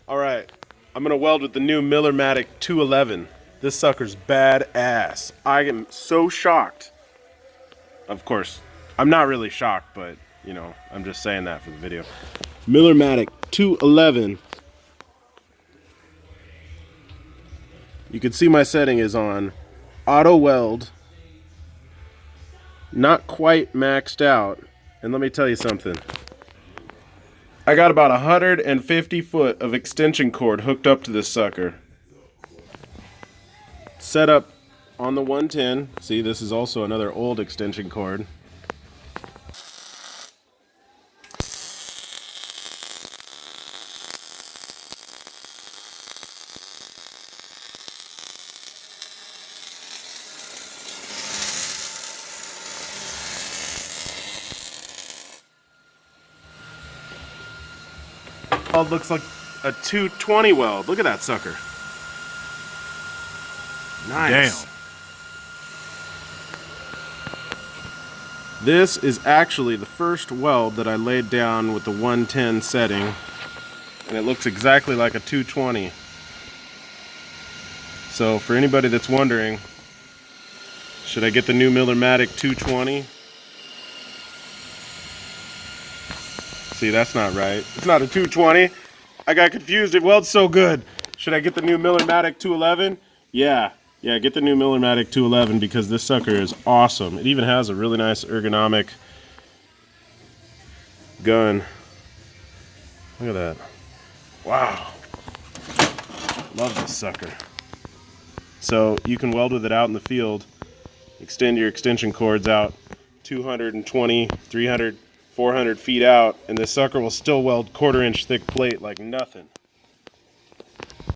Alright, I'm gonna weld with the new Millermatic 211. This sucker's badass. I am so shocked. Of course, I'm not really shocked, but, you know, I'm just saying that for the video. Millermatic 211. You can see my setting is on auto weld. Not quite maxed out. And let me tell you something. I got about 150 foot of extension cord hooked up to this sucker. Set up on the 110. See, this is also another old extension cord. It looks like a 220 weld. Look at that sucker. Nice. Damn. This is actually the first weld that I laid down with the 110 setting, and it looks exactly like a 220. So for anybody that's wondering, should I get the new Millermatic 220? See, that's not right. It's not a 220. I got confused. It welds so good. Should I get the new Millermatic 211? Yeah, get the new Millermatic 211 because this sucker is awesome. It even has a really nice ergonomic gun. Look at that. Wow. Love this sucker. So you can weld with it out in the field. Extend your extension cords out 220, 300, 400 feet out, and this sucker will still weld 1/4 inch thick plate like nothing.